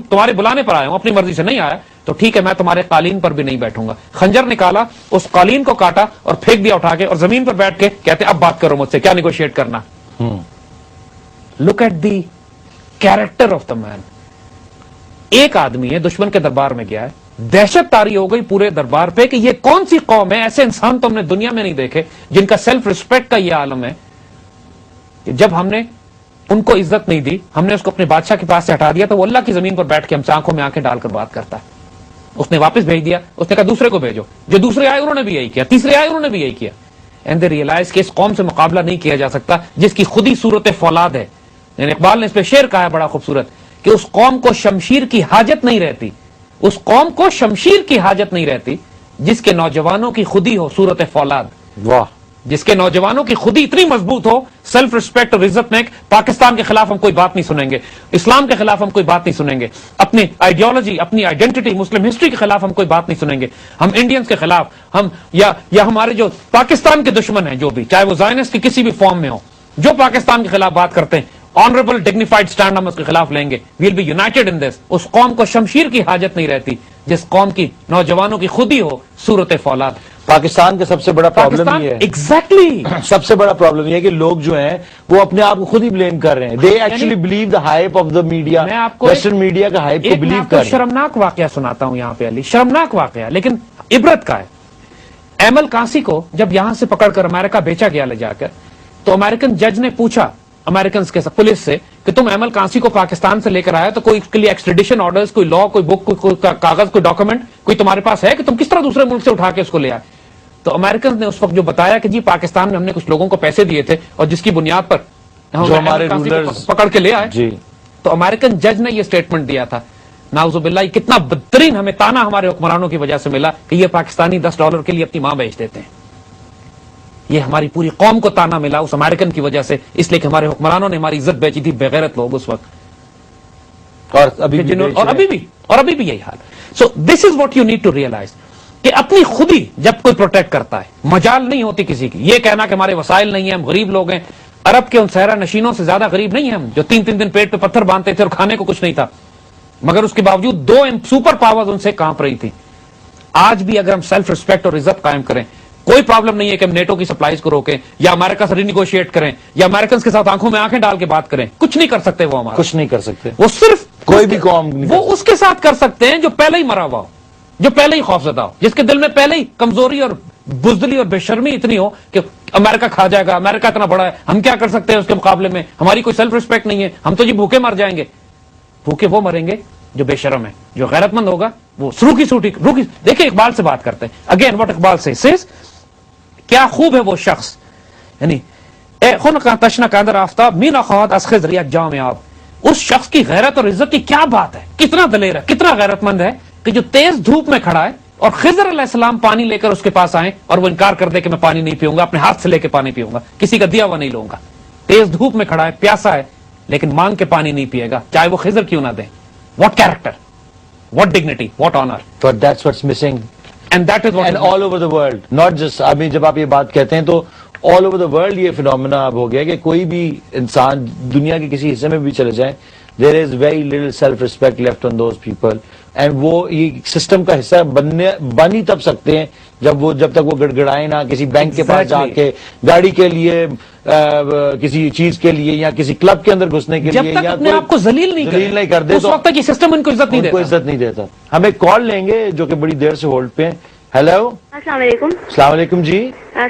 تمہارے بلانے پر آیا ہوں, اپنی مرضی سے نہیں آیا, تو ٹھیک ہے میں تمہارے قالین پر بھی نہیں بیٹھوں گا. خنجر نکالا, اس قالین کو کاٹا اور پھینک دیا اٹھا کے, اور زمین پر بیٹھ کے کہتے اب بات کرو مجھ سے, کیا نیگوشیٹ کرنا. Look at the character of the man. ایک آدمی ہے دشمن کے دربار میں گیا ہے, دہشت تاری ہو گئی پورے دربار پہ کہ یہ کون سی قوم ہے, ایسے انسان تو ہم نے دنیا میں نہیں دیکھے جن کا سیلف ریسپیکٹ کا یہ عالم ہے کہ جب ہم نے ان کو عزت نہیں دی, ہم نے اس کو اپنے بادشاہ کے پاس سے ہٹا دیا, تو وہ اللہ کی زمین پر بیٹھ کے ہم سے آنکھوں میں آنکھیں ڈال کر بات کرتا ہے. اس نے واپس بھیج دیا, اس نے کہا دوسرے کو بھیجو, جو دوسرے آئے انہوں نے بھی یہی کیا, تیسرے آئے انہوں نے بھی یہی کیا. اینڈ دے ریئلائز کہ اس قوم سے مقابلہ نہیں کیا جا سکتا جس کی خود ہی صورت فولاد ہے. یعنی اقبال نے اس پہ شعر کہا ہے بڑا خوبصورت کہ اس قوم کو شمشیر کی حاجت نہیں رہتی, اس قوم کو شمشیر کی حاجت نہیں رہتی جس کے نوجوانوں کی خودی ہو صورت فولاد. واہ, جس کے نوجوانوں کی خودی اتنی مضبوط ہو, سیلف ریسپیکٹ اور عزت میں, پاکستان کے خلاف ہم کوئی بات نہیں سنیں گے, اسلام کے خلاف ہم کوئی بات نہیں سنیں گے, اپنی آئیڈیالوجی, اپنی آئیڈینٹی, مسلم ہسٹری کے خلاف ہم کوئی بات نہیں سنیں گے, ہم انڈینز کے خلاف, ہم یا ہمارے جو پاکستان کے دشمن ہیں جو بھی, چاہے وہ زائنسٹ کی کسی بھی فارم میں ہو, جو پاکستان کے خلاف بات کرتے ہیں, آنریبل ڈگنیفائڈ سٹینڈ ہم اس کے خلاف لیں گے. ویل بی یونائٹڈ ان دس. اس قوم کو شمشیر کی حاجت نہیں رہتی جس قوم کی نوجوانوں کی خودی ہو صورت فولاد. پاکستان کا سب سے بڑا پرابلم یہ ہے, ایگزیکٹلی سب سے بڑا پرابلم یہ ہے کہ لوگ جو ہیں وہ اپنے آپ کو خود ہی بلیم کر رہے ہیں. They actually believe the hype of the media, western media کا ہائپ کو بلیو کر رہے ہیں. شرمناک واقعہ سناتا ہوں یہاں پہ علی, شرمناک واقعہ لیکن عبرت کا ہے. ایمل کانسی کو جب یہاں سے پکڑ کر امریکہ بیچا گیا لے جا کر, تو امریکن جج نے پوچھا امریکنز کے پولیس سے کہ تم ایمل کانسی کو پاکستان سے لے کر آیا تو کوئی اس کے لیے ایکسٹریڈیشن آرڈرز, کوئی لا, کوئی بک, کوئی کاغذ, کوئی ڈاکومنٹ کوئی تمہارے پاس ہے کہ تم کس طرح دوسرے ملک سے اٹھا کے اس کو لے آئے. تو امریکنز نے اس وقت جو بتایا کہ جی پاکستان میں ہم نے کچھ لوگوں کو پیسے دیے تھے اور جس کی بنیاد پر جو ہمارے رولرز پکڑ کے لے آئے جی. تو امریکن جج نے یہ اسٹیٹمنٹ دیا تھا, نعوذ باللہ, کتنا بدترین ہمیں تانا ہمارے حکمرانوں کی وجہ سے ملا کہ یہ پاکستانی $10 کے لیے اپنی ماں بیچ دیتے ہیں. یہ ہماری پوری قوم کو تانا ملا اس امریکن کی وجہ سے, اس لیے کہ ہمارے حکمرانوں نے ہماری عزت بیچی تھی, بغیرت لوگ اس وقت, اور ابھی بھی یہی حال. So this is what you need to realise کہ اپنی خودی جب کوئی پروٹیکٹ کرتا ہے, مجال نہیں ہوتی کسی کی. یہ کہنا کہ ہمارے وسائل نہیں ہیں, ہم غریب لوگ ہیں, عرب کے ان صحرا نشینوں سے زیادہ غریب نہیں ہیں ہم, جو 3 دن پیٹ پہ پتھر باندھتے تھے اور کھانے کو کچھ نہیں تھا, مگر اس کے باوجود 2 سپر پاورز ان سے کانپ رہی تھی. آج بھی اگر ہم سیلف ریسپیکٹ اور عزت قائم کریں, کوئی پرابلم نہیں ہے کہ ہم نیٹو کی سپلائیز کو روکیں یا امریکہ سے رینیگوشیٹ کریں یا امریکنز کے ساتھ آنکھوں میں آنکھیں ڈال کے بات کریں. کچھ نہیں کر سکتے وہ, ہمارا کچھ نہیں کر سکتے. وہ صرف کوئی بھی قوم وہ اس کے ساتھ کر سکتے ہیں جو پہلے ہی مرا ہوا ہو, جو پہلے ہی خوفزدہ ہو, جس کے دل میں پہلے ہی کمزوری اور بزدلی اور بے شرمی اتنی ہو کہ امریکہ کھا جائے گا, امریکہ اتنا بڑا ہے, ہم کیا کر سکتے ہیں اس کے مقابلے میں, ہماری کوئی سیلف ریسپیکٹ نہیں ہے, ہم تو جی بھوکے مر جائیں گے. بھوکے وہ مریں گے جو بے شرم ہے, جو غیرت مند ہوگا وہ روکی سوٹی. دیکھیں اقبال سے بات کرتے ہیں, اگین واٹ اقبال سے کیا خوب ہے وہ شخص, یعنی اے خون کا تشنا کا اندر آفتاب مینا خوات از خضر یک جام آب. اس شخص کی غیرت اور عزت کی کیا بات ہے, کتنا دلیر ہے, کتنا غیرت مند ہے کہ جو تیز دھوپ میں کھڑا ہے اور خضر علیہ السلام پانی لے کر اس کے پاس آئیں اور وہ انکار کر دے کہ میں پانی نہیں پیوں گا, اپنے ہاتھ سے لے کے پانی پیوں گا, کسی کا دیا ہوا نہیں لوں گا. تیز دھوپ میں کھڑا ہے, پیاسا ہے, لیکن مانگ کے پانی نہیں پیے گا, چاہے وہ خضر کیوں نہ دیں. What character, what dignity, what owner. But that's what's missing. And that is what And all over the world, not just, ابھی جب آپ یہ بات کہتے ہیں تو all over the world یہ فنومینا اب ہو گیا کہ کوئی بھی انسان دنیا کے کسی حصے میں بھی چلے جائیں, there is very little self respect left on those people. And وہ یہ سسٹم کا حصہ بن ہی تب سکتے ہیں جب تک وہ گڑگڑائیں نہ کسی بینک کے پاس جا کے, گاڑی کے لیے, کسی چیز کے لیے, یا کسی کلب کے اندر گھسنے کے لیے, جب تک اپنے آپ کو ذلیل نہیں کر دے اس وقت تک یہ سسٹم ان کو عزت نہیں دیتا. ہم ایک کال لیں گے جو کہ بڑی دیر سے ہولڈ پہ. ہیلو, السلام علیکم. السلام علیکم جی.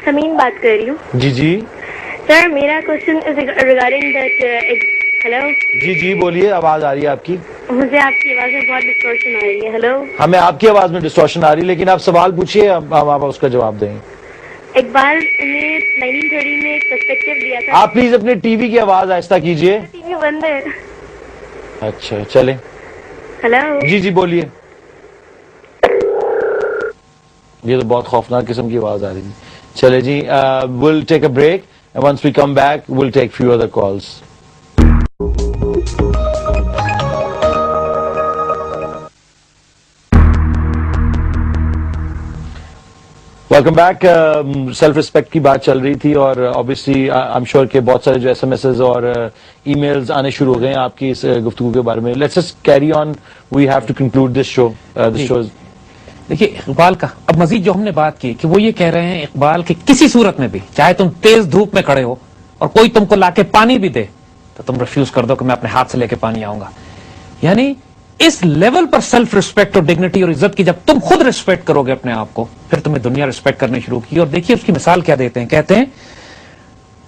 سمین بات کر رہی ہوں. جی جی سر, میرا question is regarding that. Hello. جی جی بولیے, آواز آ رہی ہے آپ کی. مجھے آپ کی آواز میں بہت ڈسٹورشن آ رہی ہے. ہیلو. ہمیں آپ کی آواز میں ڈسٹورشن آ رہی ہے, لیکن آپ سوال پوچھیے, ہم آپ اس کا جواب دیں گے. اقبال نے 1930 میں ایک پرسپیکٹو دیا تھا. آپ پلیز اپنے ٹی وی کی آواز آہستہ کیجیے. ٹی وی بند ہے. اچھا چلیں. ہیلو. جی جی بولیے. یہ تو بہت خوفناک قسم کی آواز آ رہی ہے. چلے جی, we'll take a break and once we come back we'll take few other calls. Welcome back. Self respect کی بات چل رہی تھی اور آبویسلی آئی ایم شیور کہ بہت سارے جو ایس ایم ایسز اور ای میلز آنے شروع ہو گئے ہیں آپ کی اس گفتگو کے بارے میں. Let's just carry on, we have to conclude this show. دیکھیے اقبال کا اب مزید جو ہم نے بات کی کہ وہ یہ کہہ رہے ہیں اقبال کہ کسی صورت میں بھی چاہے تم تیز دھوپ میں کھڑے ہو اور کوئی تم کو لا کے پانی بھی دے تو تم ریفیوز کر دو کہ میں اپنے ہاتھ سے لے کے پانی آؤں گا. یعنی اس لیول پر سیلف ریسپیکٹ اور ڈگنیٹی اور عزت کی جب تم خود ریسپیکٹ کرو گے اپنے آپ کو, پھر تمہیں دنیا ریسپیکٹ کرنے شروع کی. اور دیکھیے اس کی مثال کیا دیتے ہیں, کہتے ہیں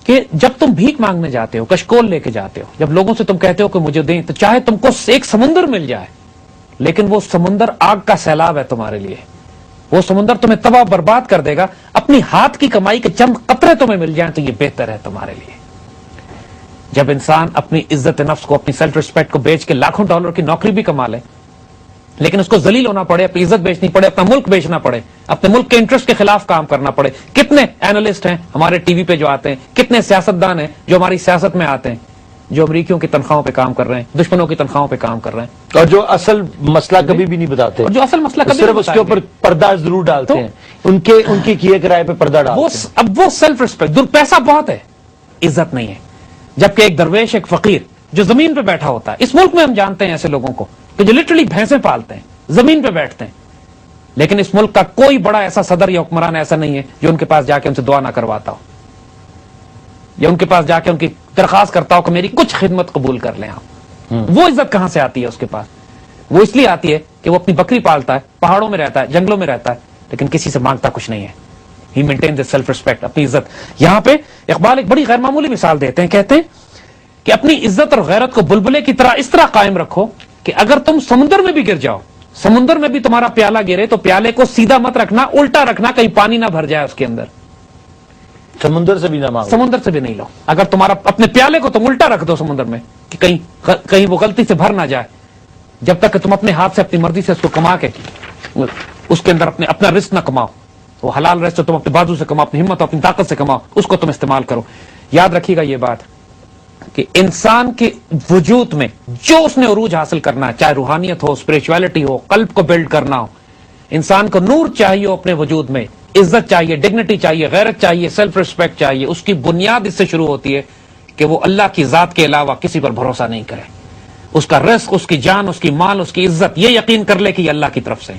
کہ جب تم بھیک مانگنے جاتے ہو, کشکول لے کے جاتے ہو, جب لوگوں سے تم کہتے ہو کہ مجھے دیں, تو چاہے تم کو ایک سمندر مل جائے لیکن وہ سمندر آگ کا سیلاب ہے تمہارے لیے, وہ سمندر تمہیں تباہ برباد کر دے گا. اپنی ہاتھ کی کمائی کے چند قطرے تمہیں مل جائیں تو یہ بہتر ہے تمہارے لیے. جب انسان اپنی عزت نفس کو, اپنی سیلف ریسپیکٹ کو بیچ کے لاکھوں ڈالر کی نوکری بھی کما لے لیکن اس کو ذلیل ہونا پڑے, اپنی عزت بیچنی پڑے, اپنا ملک بیچنا پڑے, اپنے ملک کے انٹرسٹ کے خلاف کام کرنا پڑے. کتنے اینالسٹ ہیں ہمارے ٹی وی پہ جو آتے ہیں, کتنے سیاستدان ہیں جو ہماری سیاست میں آتے ہیں, جو امریکیوں کی تنخواہوں پہ کام کر رہے ہیں, دشمنوں کی تنخواہوں پہ کام کر رہے ہیں, اور جو اصل مسئلہ کبھی بھی نہیں بتاتے, جو اصل مسئلہ کبھی صرف اس کے اوپر پردہ ضرور ڈالتے ہیں, ان کے کیے کرائے پہ پردہ ڈالتے ہیں. اب وہ سیلف ریسپیکٹ, پیسہ بہت ہے, عزت نہیں ہے. جبکہ ایک درویش, ایک فقیر جو زمین پہ بیٹھا ہوتا ہے, اس ملک میں ہم جانتے ہیں ایسے لوگوں کو کہ جو لٹرلی بھینسیں پالتے ہیں, زمین پہ بیٹھتے ہیں, لیکن اس ملک کا کوئی بڑا ایسا صدر یا حکمران ایسا نہیں ہے جو ان کے پاس جا کے ان سے دعا نہ کرواتا ہو یا ان کے پاس جا کے ان کی درخواست کرتا ہو کہ میری کچھ خدمت قبول کر لیں آپ. وہ عزت کہاں سے آتی ہے اس کے پاس؟ وہ اس لیے آتی ہے کہ وہ اپنی بکری پالتا ہے, پہاڑوں میں رہتا ہے, جنگلوں میں رہتا ہے, لیکن کسی سے مانگتا کچھ نہیں ہے. ہی مینٹین دس سیلف ریسپیکٹ, اپنی عزت. یہاں پہ اقبال ایک بڑی غیر معمولی مثال دیتے ہیں, کہتے ہیں کہ اپنی عزت اور غیرت کو بلبلے کی طرح اس طرح قائم رکھو کہ اگر تم سمندر میں بھی گر جاؤ, سمندر میں بھی تمہارا پیالہ گرے تو پیالے کو سیدھا مت رکھنا, الٹا رکھنا, کہیں پانی نہ بھر جائے اس کے اندر. سمندر سے بھی نہ مانگو, سمندر سے بھی نہیں لو. اگر تمہارا اپنے پیالے کو تم الٹا رکھ دو سمندر میں کہ کہیں وہ غلطی سے بھر نہ جائے, جب تک کہ تم اپنے ہاتھ سے اپنی مرضی سے اس کو کما کے اس کے اندر اپنا رزق نہ کماؤ, وہ حلال رزق تم اپنے بازو سے کماؤ, اپنی ہمت اپنی طاقت سے کماؤ, اس کو تم استعمال کرو. یاد رکھیے گا یہ بات کہ انسان کے وجود میں جو اس نے عروج حاصل کرنا ہے, چاہے روحانیت ہو, اسپرچویلٹی ہو, قلب کو بلڈ کرنا ہو, انسان کو نور چاہیے اپنے وجود میں, عزت چاہیے, ڈگنیٹی چاہیے, غیرت چاہیے, سیلف ریسپیکٹ چاہیے. اس کی بنیاد اس سے شروع ہوتی ہے کہ وہ اللہ کی ذات کے علاوہ کسی پر بھروسہ نہیں کرے. اس کا رزق, اس کی جان, اس کی مال, اس کی عزت یہ یقین کر لے کہ یہ اللہ کی طرف سے.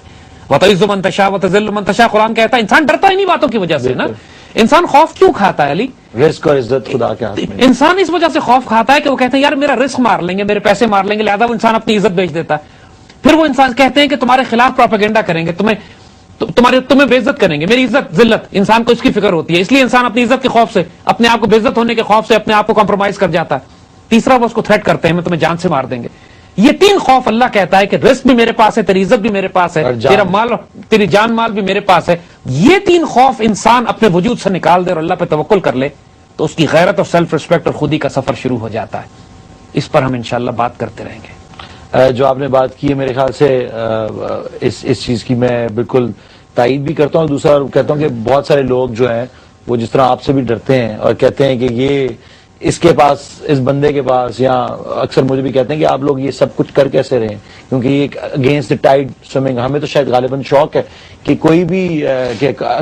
وَتُعِزُّ مَن تَشَاءُ وَتُذِلُّ مَن تَشَاءُ, قرآن کہتا ہے انسان ڈرتا ہی نہیں باتوں کی وجہ سے نا. انسان خوف کیوں کھاتا ہے علی؟ رزق اور عزت خدا کے ہاتھ میں. انسان اس وجہ سے خوف کھاتا ہے کہ وہ کہتے ہیں یار میرا رزق مار لیں گے, میرے پیسے مار لیں گے, لہذا وہ انسان اپنی عزت بیچ دیتا ہے. پھر وہ انسان کہتے ہیں کہ تمہارے خلاف پروپیگنڈا کریں گے, تمہیں بے عزت کریں گے. میری عزت ذلت انسان کو اس کی فکر ہوتی ہے, اس لیے انسان اپنی عزت کے خوف سے, اپنے آپ کو بے عزت ہونے کے خوف سے اپنے آپ کو کمپرومائز کر جاتا ہے. تیسرا وہ اس کو تھریٹ کرتے ہیں میں تمہیں جان سے مار دیں گے. یہ تین خوف اللہ کہتا ہے کہ رزق بھی میرے پاس ہے, تیری عزت بھی میرے پاس ہے, تیرا مال, تیری جان مال بھی میرے پاس ہے. یہ تین خوف انسان اپنے وجود سے نکال دے اور اللہ پہ توکل کر لے تو اس کی غیرت اور سیلف ریسپیکٹ اور خودی کا سفر شروع ہو جاتا ہے. اس پر ہم انشاءاللہ بات کرتے رہیں گے. جو آپ نے بات کی ہے میرے خیال سے اس چیز کی میں بالکل تائید بھی کرتا ہوں. دوسرا کہتا ہوں کہ بہت سارے لوگ جو ہیں وہ جس طرح آپ سے بھی ڈرتے ہیں اور کہتے ہیں کہ یہ اس کے پاس, اس بندے کے پاس, یا اکثر مجھے بھی کہتے ہیں کہ آپ لوگ یہ سب کچھ کر کیسے رہے, کیونکہ یہ اگینسٹ دی ٹائڈ سوئمنگ. ہمیں تو شاید غالباً شوق ہے کہ کوئی بھی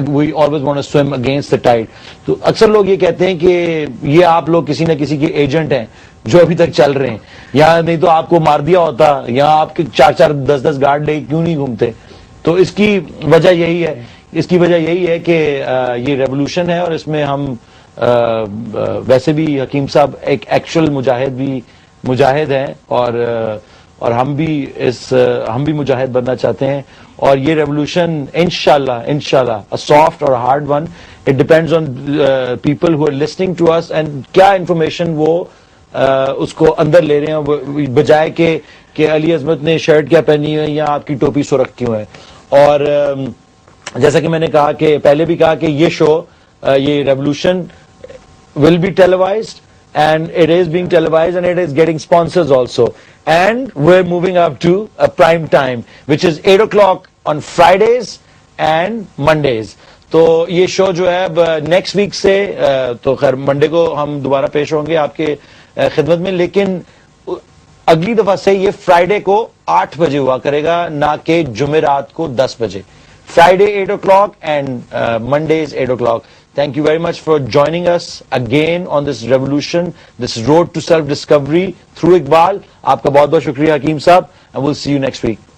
we always want to swim against the tide. تو اکثر لوگ یہ کہتے ہیں کہ یہ آپ لوگ کسی نہ کسی کے ایجنٹ ہیں جو ابھی تک چل رہے ہیں, یا نہیں تو آپ کو مار دیا ہوتا, یا آپ کے 4-4 10-10 گارڈ لے کیوں نہیں گھومتے. تو اس کی وجہ یہی ہے, اس کی وجہ یہی ہے کہ یہ ریولوشن ہے اور اس میں ہم ویسے بھی حکیم صاحب ایک ایکچوئل مجاہد ہیں اور ہم بھی مجاہد بننا چاہتے ہیں. اور یہ ریولوشن انشاءاللہ a soft اور hard one, it depends on people who are listening to us and کیا انفارمیشن وہ اس کو اندر لے رہے ہیں, بجائے کہ علی عظمت نے شرٹ کیا پہنی ہے یا آپ کی ٹوپی سرخ کیوں ہے. اور جیسا کہ میں نے کہا کہ پہلے بھی کہا کہ یہ شو, یہ revolution will be televised and it is being televised and it is getting sponsors also, and we're moving up to a prime time which is 8 o'clock on Fridays and Mondays. تو یہ شو جو ہے نیکسٹ ویک سے, تو خیر Monday کو ہم دوبارہ پیش ہوں گے آپ کے خدمت میں, لیکن اگلی دفعہ سے یہ فرائیڈے کو 8 بجے ہوا کرے گا, نہ کہ جمعرات کو 10 بجے. Friday 8 o'clock and Mondays 8 o'clock. Thank you very much for joining us again on this revolution, this road to self-discovery through Iqbal. آپ کا بہت بہت شکریہ حکیم صاحب, and we'll see you next week.